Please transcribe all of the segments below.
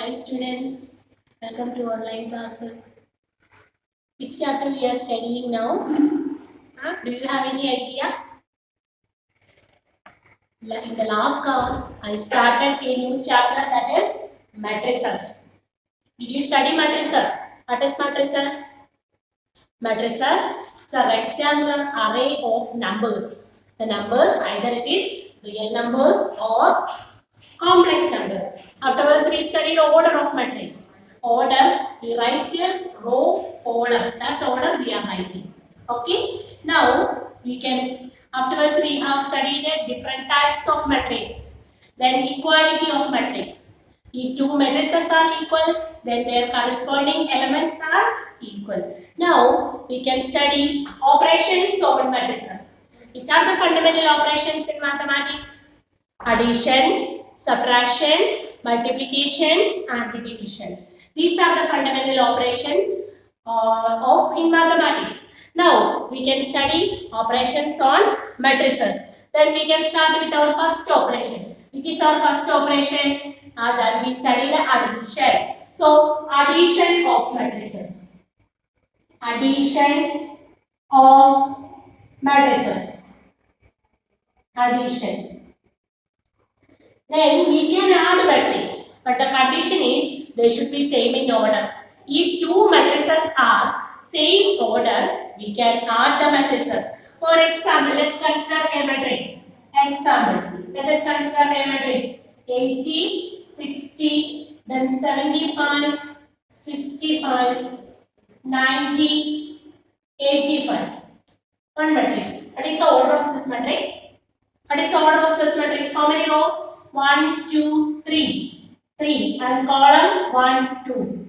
Hi students, welcome to online classes. Which chapter we are studying now? Do you have any idea? In the last class, I started a new chapter that is matrices. Did you study matrices? What is matrices? Matrices is a rectangular array of numbers. The numbers either it is real numbers or complex numbers. Afterwards, we studied order of matrix. Order, we write row, column. That order we are writing. Okay. Now we can. Afterwards, we have studied different types of matrix. Then equality of matrix. If two matrices are equal, then their corresponding elements are equal. Now we can study operations over matrices. Which are the fundamental operations in mathematics? Addition, subtraction, multiplication and division. These are the fundamental operations of in mathematics. Now we can study operations on matrices. Then we can start with our first operation. Which is our first operation? Then we study the addition. So addition of matrices. Addition of matrices. Addition. Then we can add matrix, but the condition is they should be same in order. If two matrices are same order, we can add the matrices. For example, let's consider a matrix. Example, let us consider a matrix 80, 60, then 75, 65, 90, 85. One matrix. What is the order of this matrix? What is the order of this matrix? How many rows? 1, 2, 3. 3 and column 1, 2.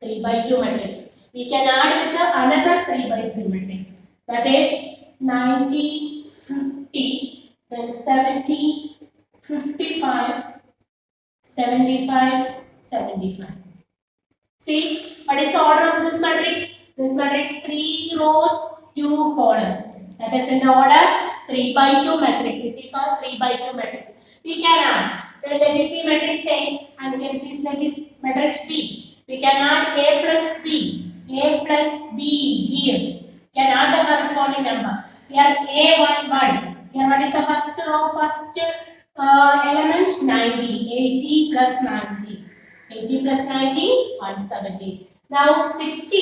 3 by 2 matrix. We can add with another 3 by 3 matrix. That is 90, 50, then 70, 55, 75, 75. See, what is the order of this matrix? This matrix 3 rows, 2 columns. That is in the order 3 by 2 matrix. It is on 3 by 2 matrix. We can add. Then let it be matrix A and then this let is matrix B. We can add A plus B. A plus B gives. Can add the corresponding number. Here A11. Here what is the first row? First element 90. 80 plus 90. 80 plus 90 170. Now 60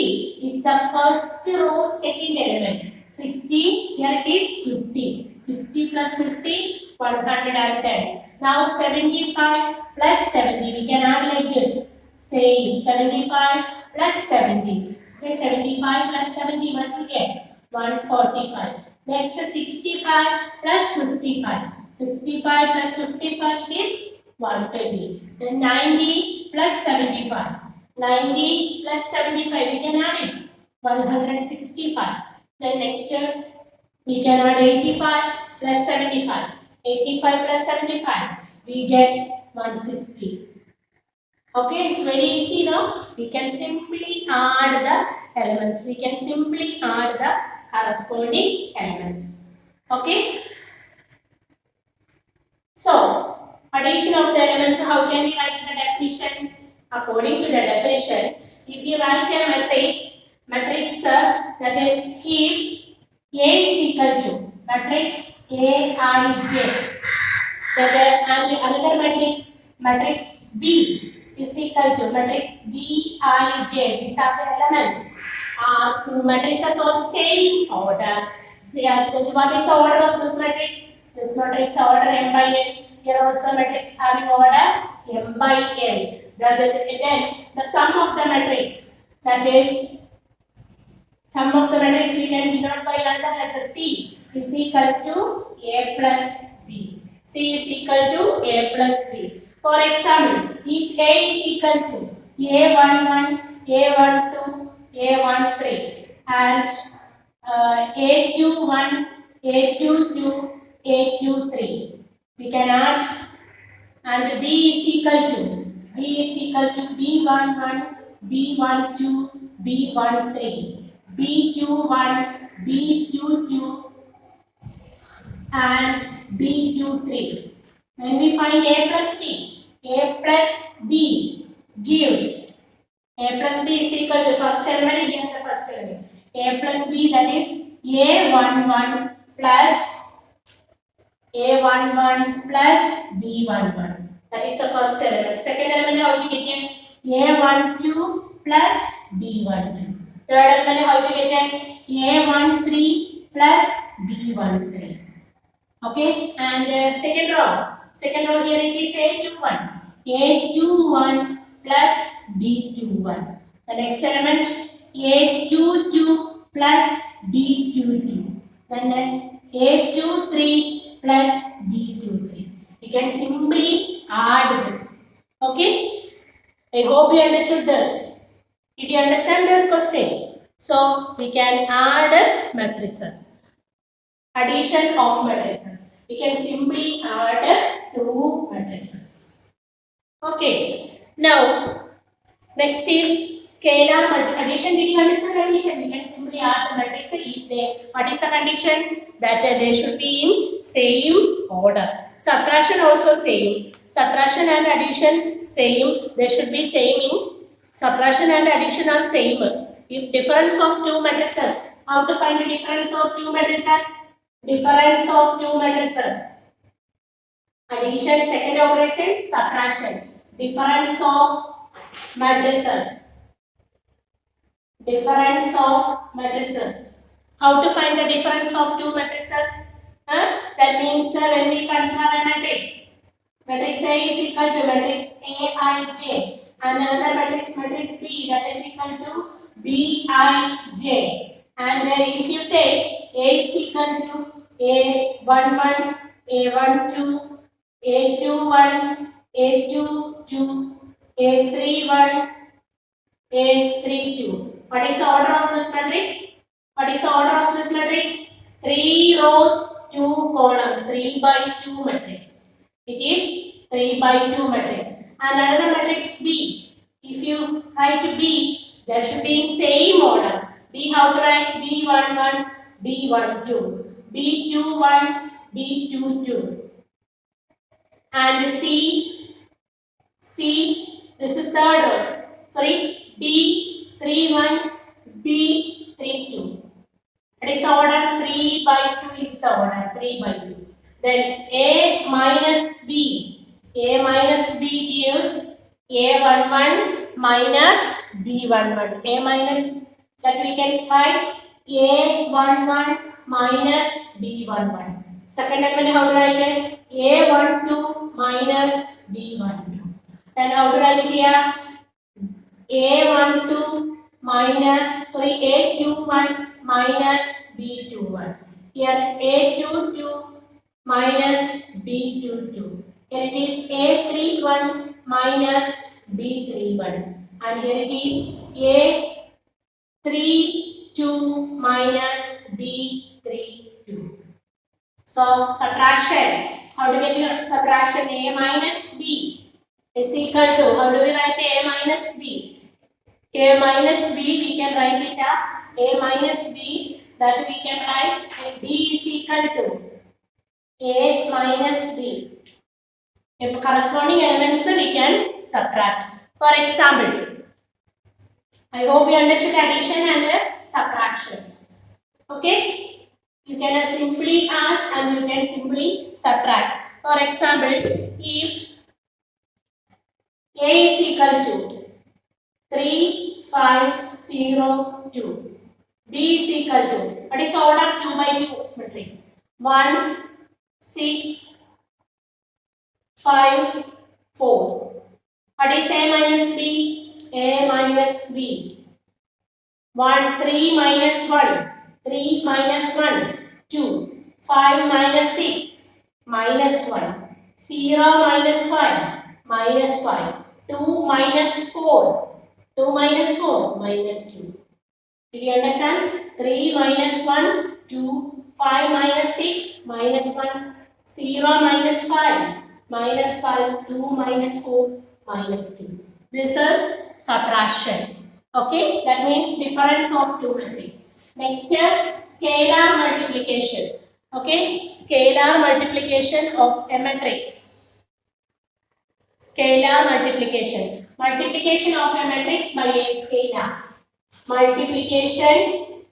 is the first row second element. 60 here it is 50. 60 plus 50 110. Now 75 plus 70 we can add like this. Same 75 plus 70. Okay, 75 plus 70 what we get? 145. Next 65 plus 55. 65 plus 55 is 120. Then 90 plus 75. 90 plus 75 we can add it. 165. Then next we can add 85 plus 75. 85 plus 75 we get 160. Okay, it's very easy now. We can simply add the elements. We can simply add the corresponding elements. Okay. So, addition of the elements, how can we write the definition? According to the definition, if you write a matrix that is if A is equal to matrix Aij, and another matrix B is equal to matrix Bij. These are the elements. Two matrices on same order. What is the order of this matrix? This matrix order m by n. Here also matrix having order m by n. Then the sum of the matrix, that is sum of the matrix we can denote by another letter C is equal to A plus B. C is equal to A plus B. For example, if A is equal to A11, A12, A13 and A21, A22, A23, we can add, and B is equal to B11, B12, B13, B21, B22 and B23. When we find A plus B gives A11 plus B11. That is the first element. Second element, how we get A12 plus B12. Third element, how we get A13 plus B13. Okay, and second row here it is A21 plus B21. The next element A22 plus B22. Then A23 plus B23. You can simply add this. Okay, I hope you understood this. Did you understand this question? So we can add matrices. Addition of matrices. We can simply add two matrices. Okay. Now, next is scalar addition. Did you understand addition? We can simply add the matrices if they. What is the condition? That they should be in same order. Subtraction also same. Subtraction and addition same. They should be same in subtraction and addition are same. If difference of two matrices, how to find the difference of two matrices? Difference of two matrices. Addition, second operation, subtraction. Difference of matrices. Difference of matrices. How to find the difference of two matrices? That means when we consider a matrix. Matrix A is equal to matrix Aij. And another matrix B, that is equal to Bij. And if you take A is equal to A11, A12, A21, A22, A31, A32. What is the order of this matrix? What is the order of this matrix? 3 rows, 2 columns, 3 by 2 matrix. It is 3 by 2 matrix. And another matrix B. If you write B, there should be in same order. B, how to write? B11, B12, B21, B22. And C, this is third row. Sorry, B31, B32. It is order 3 by 2 is the order 3 by 2. Then A minus B. A minus B gives A11 minus B11. A minus, that we can find A11 minus B11. Second element, how to write it? A12 minus B12. Then how to write it here? A12 minus, A21 minus B21. Here A22 minus B22. Here it is A31 minus B31. And here it is A32 minus B32. So subtraction. How do we get subtraction? A minus B is equal to, how do we write A minus B? A minus B, we can write it as A minus B, that we can write B is equal to A minus B. If corresponding elements we can subtract. For example, I hope you understood addition and subtraction. Okay? You can simply add and you can simply subtract. For example, if A is equal to 3, 5, 0, 2. B is equal to, what is the order? 2 by 2 matrix. 1, 6, 5, 4. What is A minus B? A minus B. 1, 3 minus 1. 3 minus 1, 2. 5 minus 6, minus 1. 0 minus 5, minus 5. 2 minus 4. 2 minus 4, minus 2. Did you understand? 3 minus 1, 2. 5 minus 6, minus 1. 0 minus 5, minus 5. 2 minus 4, minus 2. This is subtraction. Okay, that means difference of two matrices. Next step, scalar multiplication. Okay, scalar multiplication of a matrix. Scalar multiplication. Multiplication of a matrix by a scalar. Multiplication.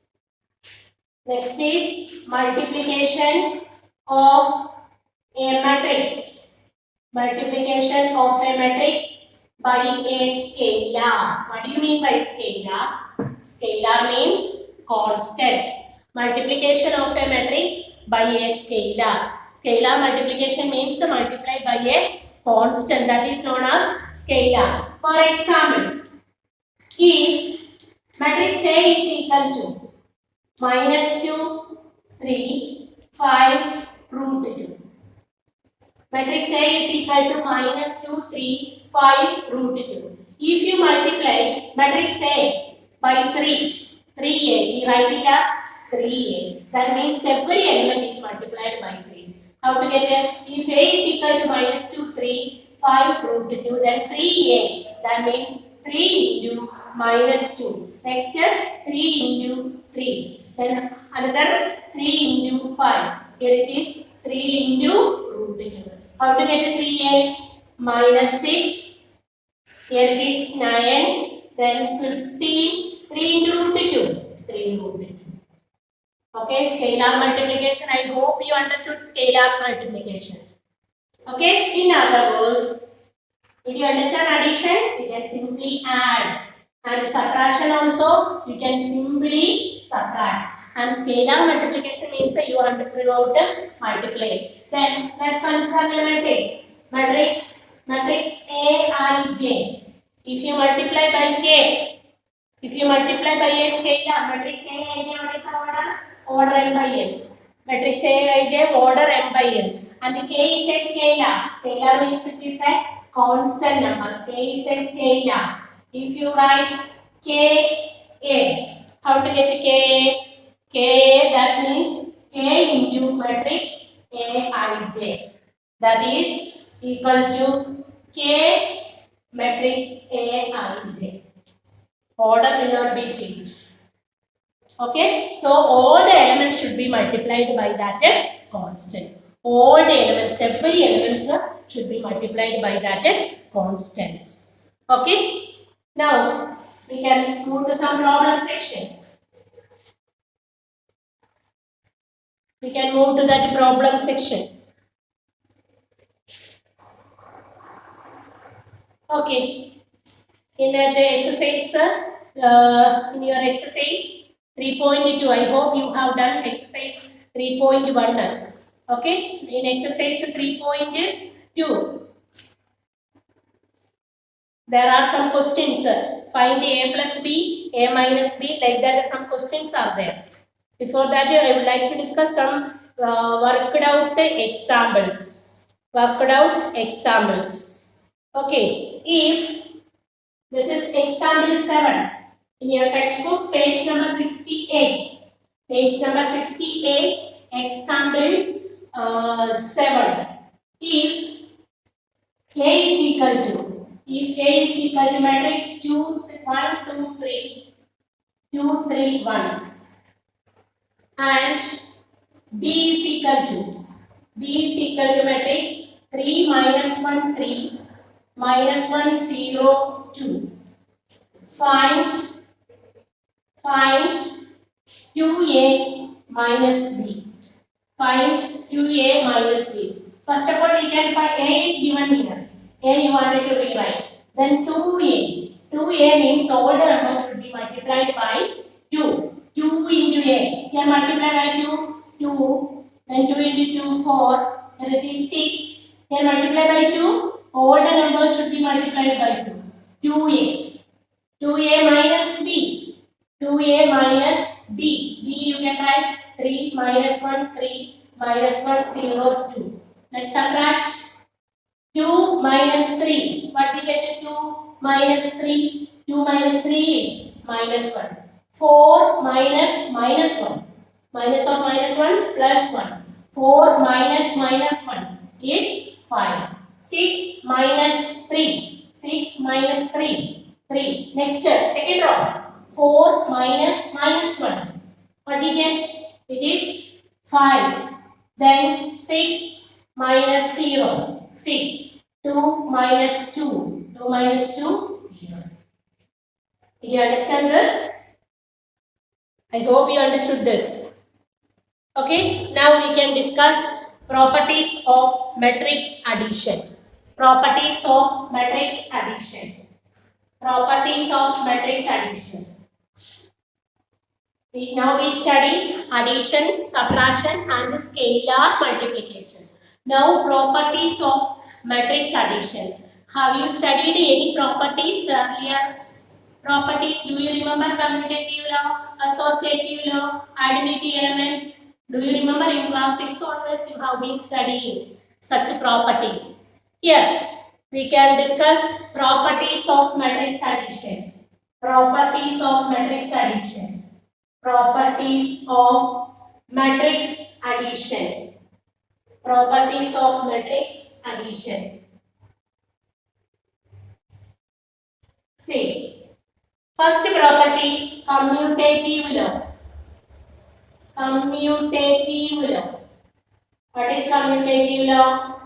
Next is multiplication of A matrix. Multiplication of a matrix by a scalar. What do you mean by scalar? Scalar means constant. Multiplication of a matrix by a scalar. Scalar multiplication means to multiply by a constant, that is known as scalar. For example, if matrix A is equal to -2, 3, 5, root 2. Matrix A is equal to -2, 3, 5, root 2. If you multiply matrix A by 3, 3A, we write it as 3A. That means every element is multiplied by 3. How to get it? If A is equal to -2, 3, 5, root 2, then 3A. That means 3 into -2. Next step, 3 into 3. Then another 3 into 5. Here it is 3 into root 2. How to get 3A? -6. Here it is 9. Then 15. 3 into root 2. 3 root 2. Okay, scalar multiplication. I hope you understood scalar multiplication. Okay, in other words, did you understand addition? You can simply add. And subtraction also, you can simply subtract. And scalar multiplication means you want to multiply. Then let's consider the matrix. Matrix Aij. If you multiply by k, if you multiply by a scalar, matrix Aij, what is the order? Order m by n. Matrix Aij, order m by n. And k is a scalar. Scalar means it is a constant number. K is a scalar. If you write Ka, how to get Ka, that means K into matrix Aij. That is equal to K matrix Aij. Order will not be changed. Okay, so all the elements should be multiplied by that constant. All the elements, every elements should be multiplied by that constants. Okay, now we can move to some problem section. We can move to that problem section. Okay, in that exercise, in your exercise 3.2, I hope you have done exercise 3.1. Okay, in exercise 3.2, there are some questions. Find a plus b, a minus b, like that some questions are there. Before that, I would like to discuss some worked out examples. Worked out examples. Okay, if this is example 7 in your textbook, page number 68. Page number 68, example 7. If A is equal to matrix 2, 1, 2, 3, 2, 3, 1, and B is equal to matrix 3, -1, 3, -1, 0, 2. Find 2A minus B. Find 2A minus B. First of all, we can find A is given here. A you wanted to rewrite. Then 2A. 2A means all the numbers should be multiplied by 2. 2 into A. Here multiply by 2. 2. Then 2 into 2, 4. Then it is 6. Here multiply by 2. All the numbers should be multiplied by 2. 2A. 2A minus B. 2A minus B. B you can write 3 -1, 3 -1, 0, 2. Let's subtract 2 minus 3. What we get? 2 minus 3. 2 minus 3 is -1. 4 minus -1. Minus of -1 plus 1. 4 minus -1 is 5. 6 minus 3. 6 minus 3. 3. Next, second row. 4 minus -1. What we get? It is 5. Then 6 minus 0. 6. 2 minus 2. 2 minus 2, 0. Did you understand this? I hope you understood this. Okay, now we can discuss Properties of matrix addition. Properties of matrix addition. Properties of matrix addition. Now we study addition, subtraction and scalar multiplication. Now properties of matrix addition. Have you studied any properties earlier? Properties, do you remember commutative law, associative law, identity element? Do you remember in class 6 onwards you have been studying such properties? Here we can discuss properties of matrix addition. Properties of matrix addition. Properties of matrix addition. Properties of matrix addition. See, first property, commutative law. Commutative law. What is commutative law?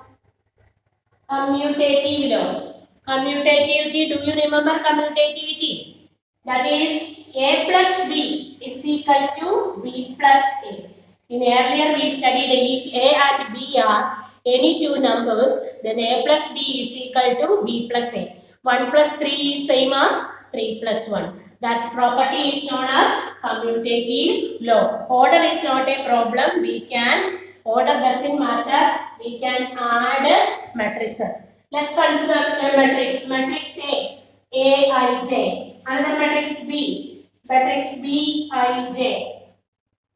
Commutative law. Commutativity, do you remember commutativity? That is A plus B is equal to B plus A. In earlier we studied if A and B are any two numbers, then A plus B is equal to B plus A. 1 plus 3 is same as 3 plus 1. That property is known as commutative law. Order is not a problem. Order doesn't matter. We can add matrices. Let's consider the matrix. Matrix A, Aij. Another matrix B, matrix Bij.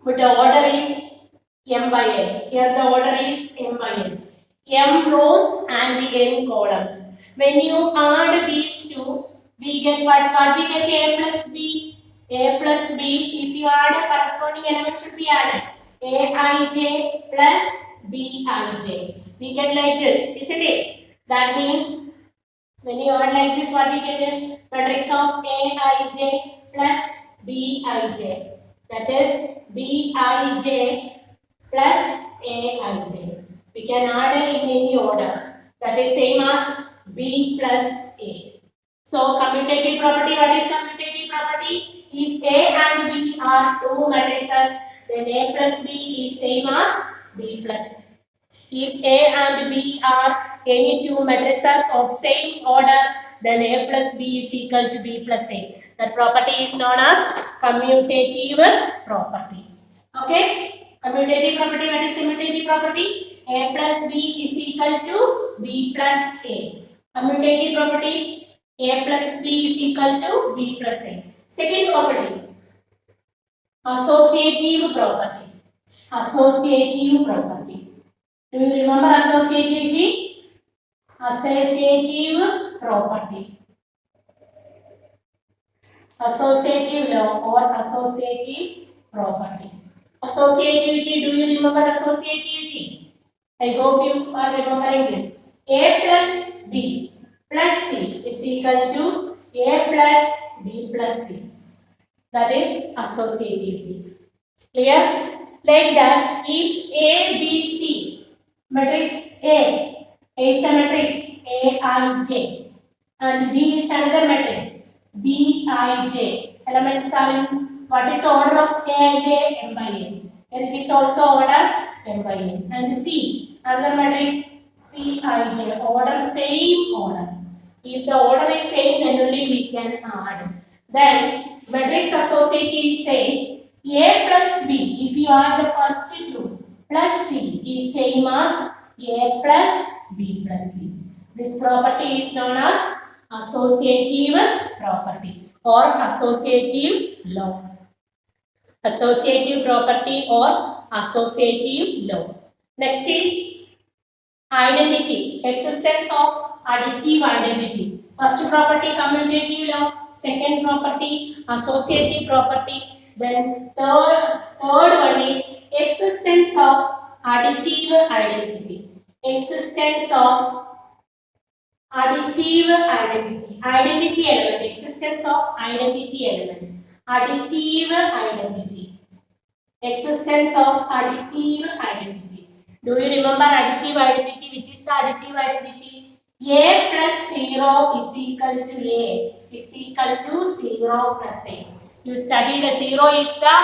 But the order is M by N. Here the order is M by N. M rows and N columns. When you add these two, we get what we get A plus B. A plus B, if you add a corresponding element should be added. Aij plus Bij. We get like this, isn't it? That means when you add like this, what we get? Matrix of Aij plus Bij. That is Bij plus Aij. We can add it in any order. That is same as B plus A. So commutative property, what is commutative property? If A and B are two matrices, then A plus B is same as B plus A. If A and B are any two matrices of same order, then A plus B is equal to B plus A. That property is known as commutative property. Okay? Commutative property, what is commutative property? A plus B is equal to B plus A. Commutative property, A plus B is equal to B plus A. Second property, associative property. Associative property. Do you remember associativity? Associative property. Associative law or associative property. Associativity, do you remember associativity? I hope you are remembering this. A plus B plus C is equal to A plus B plus C. That is associativity. Clear? Like that, if A, B, C, matrix A is a matrix Aij and B is another matrix Bij. Elements are in, what is the order of Aij? M by N. And it is also order M by N. And C, another matrix Cij, order same order. If the order is same, then only we can add. Then matrix associative says A plus B, if you add the first two, plus C is same as A plus B plus C. This property is known as associative property or associative law. Associative property or associative law. Next is identity, existence of additive identity. First property, commutative law. Second property, associative property. Then third one is existence of additive identity. Existence of additive identity. Identity element. Existence of identity element. Additive identity. Existence of additive identity. Do you remember additive identity? Which is the additive identity? A plus 0 is equal to A is equal to 0 plus A. You studied 0 is the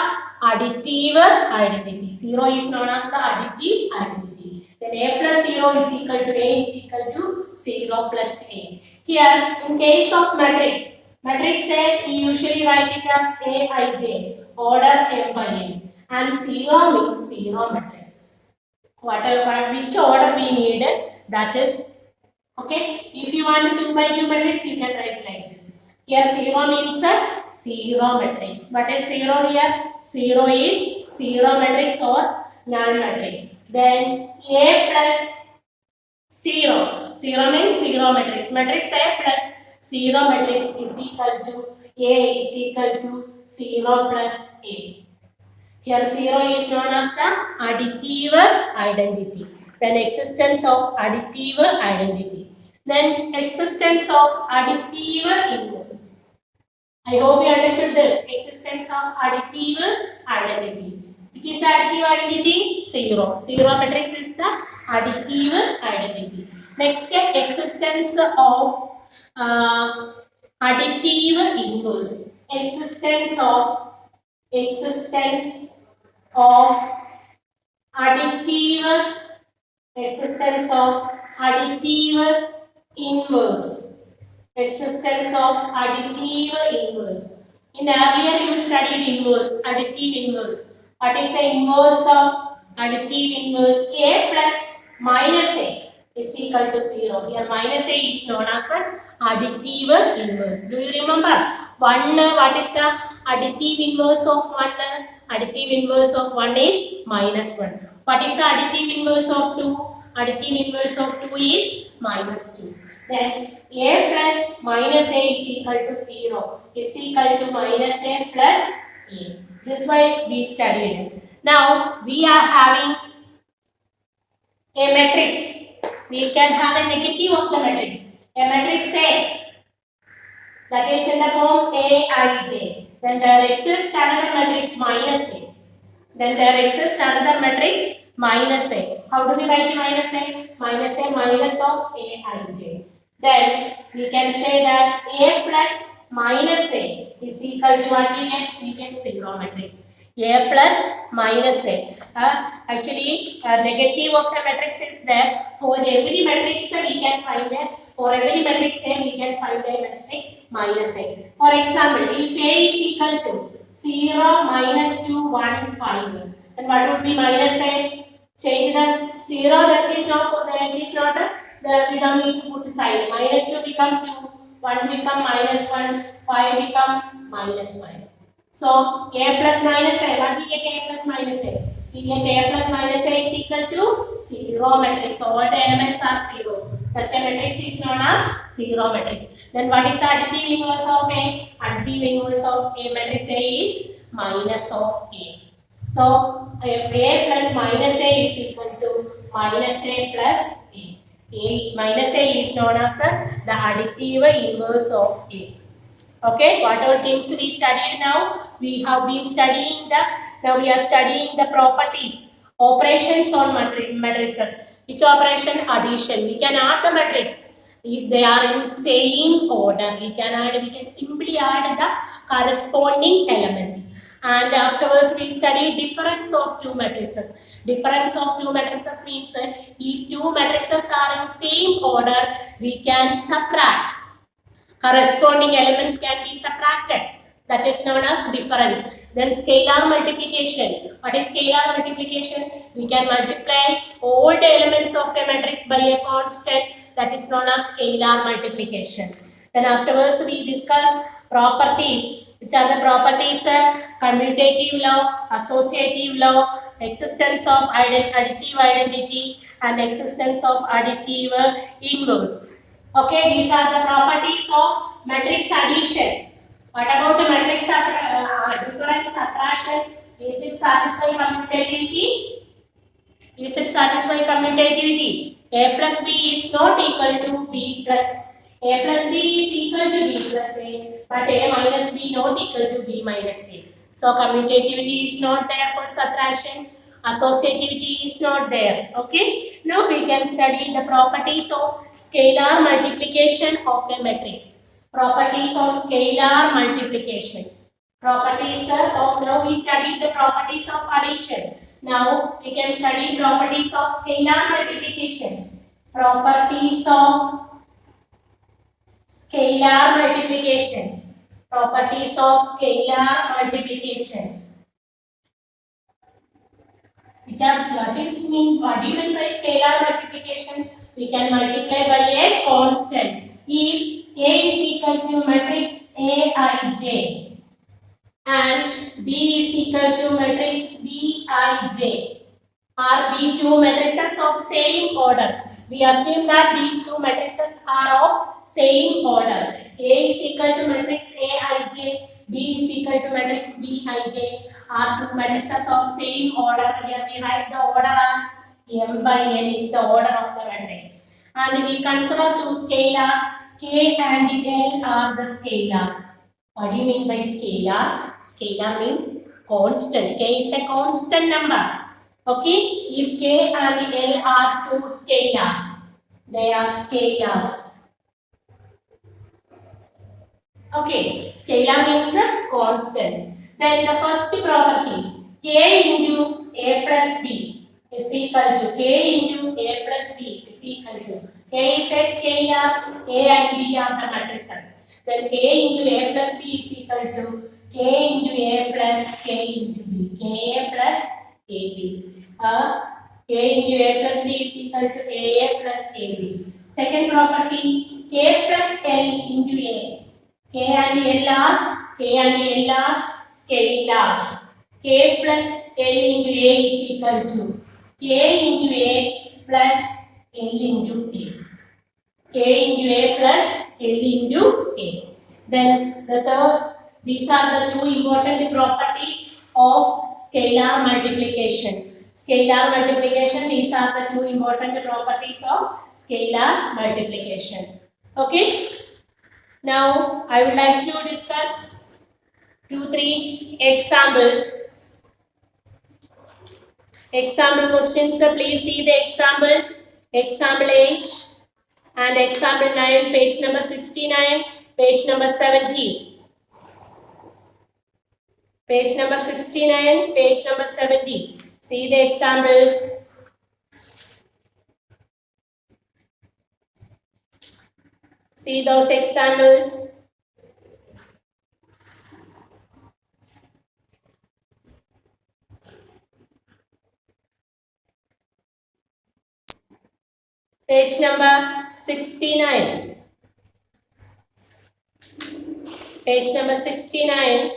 additive identity. 0 is known as the additive identity. then a plus 0 is equal to a is equal to 0 plus a. Here, in case of matrix A, we usually write it as Aij, order m by n, and 0 means 0 matrix. Which order we need, that is okay. If you want 2 by 2 matrix, you can write like this. Here 0 means a 0 matrix. What is 0 here? 0 is 0 matrix or null matrix. Then A plus 0. 0 means 0 matrix. Matrix A plus 0 matrix is equal to A is equal to 0 plus A. Here 0 is known as the additive identity. Then existence of additive identity. Then existence of additive inverse. I hope you understood this. Existence of additive identity. Which is the additive identity? 0. 0 matrix is the additive identity. Next, existence of additive inverse. Existence of additive inverse. Existence of additive inverse. In earlier you studied inverse, additive inverse. What is the inverse of additive inverse? A plus minus A is equal to 0. Here minus A is known as an additive inverse. Do you remember? 1, what is the additive inverse of 1? Additive inverse of 1 is minus 1. What is the additive inverse of 2? Additive inverse of 2 is minus 2. Then A plus minus A is equal to 0. Is equal to minus A plus A. This is why we studied it. Now we are having a matrix. We can have a negative of the matrix. A matrix A, that is in the form Aij. Then there exists another matrix minus A. Then there exists another matrix minus A. How do we write minus A? Minus A minus of Aij. Then we can say that A plus minus A is equal to what we get? We get 0 matrix. A plus minus A. Actually, negative of the matrix is there. For every matrix we can find a. For every matrix A, we can find a matrix minus A. For example, if A is equal to 0, minus 2, 1, 5, then what would be minus A? Change the 0, that is not we don't need to put side. Minus 2 become 2, 1 become minus 1, 5 become minus 5. So, A plus minus A, what we get A plus minus A? We get A plus minus A is equal to 0 matrix. All the elements are 0. Such a matrix is known as 0 matrix. Then what is the additive inverse of A? Additive inverse of A matrix A is minus of A. So, A plus minus A is equal to minus A plus A. A minus A is known as the additive inverse of A. Okay, what all things we studied now? We have been studying now we are studying the properties, operations on matrices. Which operation? Addition. We can add the matrix. If they are in same order, we can simply add the corresponding elements. And afterwards we study difference of two matrices. Difference of two matrices means if two matrices are in same order, we can subtract. Corresponding elements can be subtracted. That is known as difference. Then scalar multiplication. What is scalar multiplication? We can multiply all the elements of a matrix by a constant. That is known as scalar multiplication. Then afterwards we discuss properties. Which are the properties? Commutative law, associative law, existence of additive identity, and existence of additive inverse. Okay, these are the properties of matrix addition. What about the matrix difference subtraction? Is it satisfy commutativity? Is it satisfy commutativity? A plus B is not equal to B plus A plus B is equal to B plus A, but A minus B not equal to B minus A. So commutativity is not there for subtraction. Associativity is not there. Okay. Now we can study the properties of scalar multiplication of a matrix. Properties of scalar multiplication. Properties of, now we studied the properties of addition. Now we can study properties of scalar multiplication. Properties of scalar multiplication. Properties of scalar multiplication. What do you mean by scalar multiplication? We can multiply by a constant. If A is equal to matrix Aij and B is equal to matrix Bij, are the two matrices of same order. We assume that these two matrices are of same order. A is equal to matrix Aij, B is equal to matrix Bij are two matrices of same order. Here we write the order as m by n is the order of the matrix. And we consider two scalars, k and l are the scalars. What do you mean by scalar? Scalar means constant. K is a constant number. Okay, if k and l are two scalars, they are scalars. Okay, scalar means a constant. Then the first property, k into a plus b is equal to k into a plus b is equal to k is a scalar, a and b are the matrices. Then k into a plus b is equal to k into a plus k into b, k plus ab. K into a plus b is equal to a plus ab. Second property, k plus l into a. K and l are scalars. K plus l into a is equal to k into a plus l into a. K into a plus l into a. Then the third, these are the two important properties of scalar multiplication. Scalar multiplication, these are the two important properties of scalar multiplication. Okay. Now I would like to discuss 2-3 examples. Example questions. So please see the example. Example 8 and example 9, page number 69, page number 70. Page number 69, page number 70. See the examples. See those examples. Page number 69. Page number 69.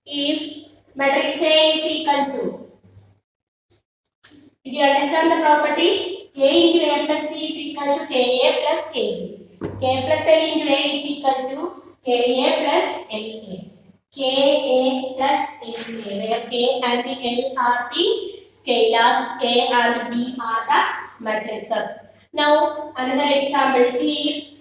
If matrix A is equal to, did you understand the property? K into A plus B is equal to Ka plus Kb. K plus L into A is equal to Ka plus La. Ka plus La, where K and L are the scalars, K and B are the matrices. Now another example, if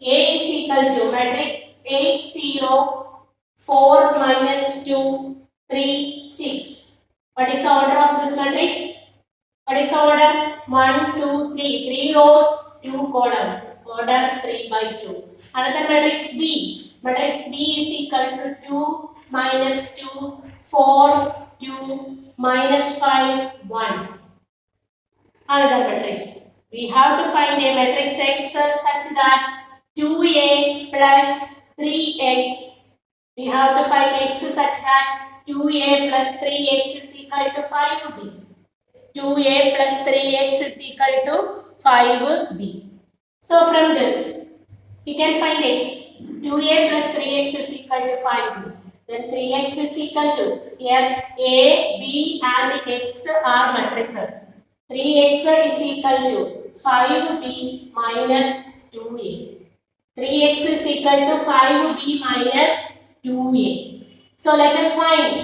A is equal to matrix 8 0 4 minus 2 3 6. What is the order of this matrix? What is the order? 1 2 3. 3 rows, 2 columns. Order 3 by 2. Another matrix B. Matrix B is equal to 2 minus 2 4 2 minus 5 1. Another matrix. We have to find a matrix X such that 2a plus 3x. We have to find x such that 2a plus 3x is equal to 5b. 2a plus 3x is equal to 5b. So from this, we can find x. 2a plus 3x is equal to 5b. Then 3x is equal to, here a, b and x are matrices. 3x is equal to 5b minus 2a. 3x is equal to 5b minus 2a. So let us find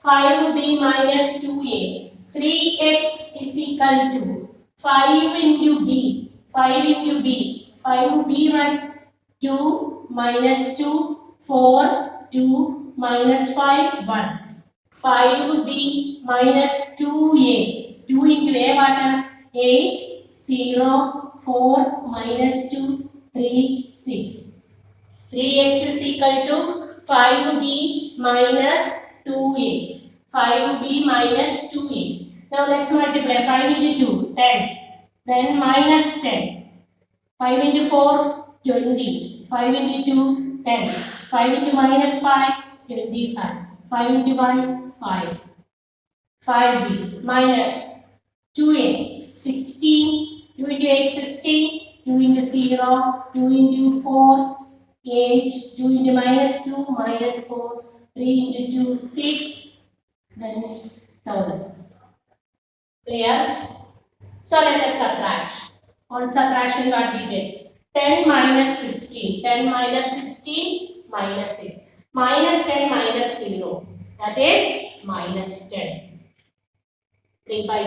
5b minus 2a. 3x is equal to 5 into b. 5 into b. 5b 1, 2 minus 2, 4, 2 minus 5, 1. 5b minus 2a. 2 into a what? 8, 0, 4 minus 2, 3, 6. 3x is equal to 5b minus 2a. 5b minus 2a. Now let's multiply 5 into 2, 10. Then minus 10. 5 into 4, 20. 5 into 2, 10. 5 into minus 5, 25. 5 into 1, 5. 5b minus 2a, 16. 2 into 8, 16. 2 into 0, 2 into 4, 8. 2 into minus 2, minus 4. 3 into 2, 6. Then 1000. Clear? So let us subtract. On subtraction, what we get? 10 minus 16. 10 minus 16 minus 6. Minus 10 minus 0. That is minus 10. 3 by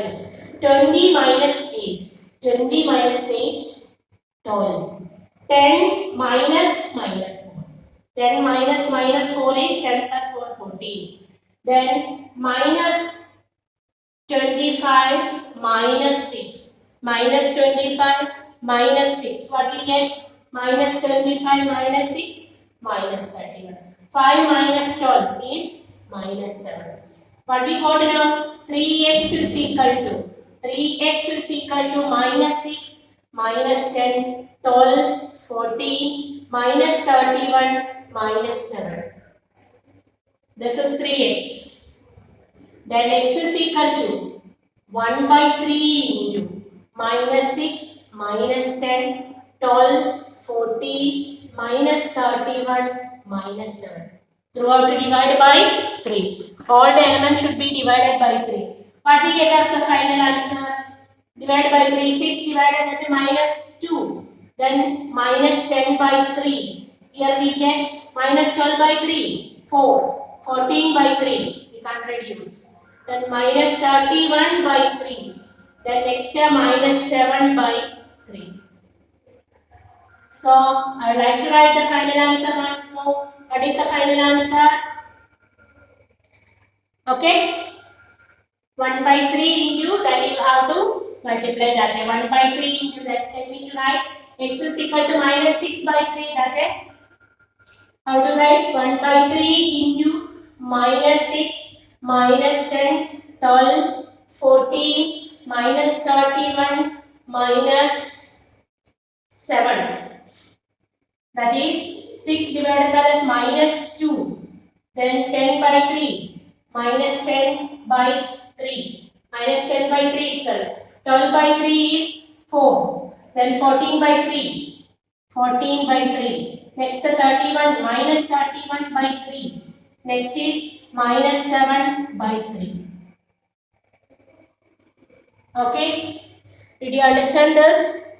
2. 20 minus 8. 20 minus 8, 12. 10 minus minus 4. 10 minus minus 4 is 10 plus 4, 14. Then minus 25 minus 6. Minus 25 minus 6. What we get? Minus 25 minus 6 minus 31. 5 minus 12 is minus 7. What we got now? 3x is equal to 3x is equal to minus 6 minus 10 12 14 minus 31 minus 7. This is 3x. Then x is equal to 1 by 3 into minus 6 minus 10 12 14 minus 31 minus 7. Throughout divide by 3. All the elements should be divided by 3. What we get as the final answer? Divide by 3. 6 divided by minus 2. Then minus 10 by 3. Here we get minus 12 by 3. 4. 14 by 3. We can't reduce. Then minus 31 by 3. Then next year minus 7 by 3. So I would like to write the final answer once more. What is the final answer? Okay. 1 by 3 into that you have to multiply that. 1 by 3 into that. Let me write x is equal to minus 6 by 3. That how to write 1 by 3 into minus 6 minus 10 12 14 minus 31 minus 7. That is 6 divided by minus 2. Then 10 by 3 minus 10 by 3. Minus 10 by 3 itself. 12 by 3 is 4. Then 14 by 3. 14 by 3. Next 31 minus 31 by 3. Next is minus 7 by 3. Okay. Did you understand this?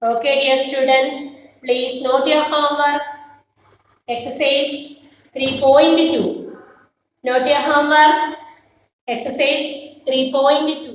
Okay, dear students. Please note your homework. Exercise 3.2. Note your homework. Exercise 3.2.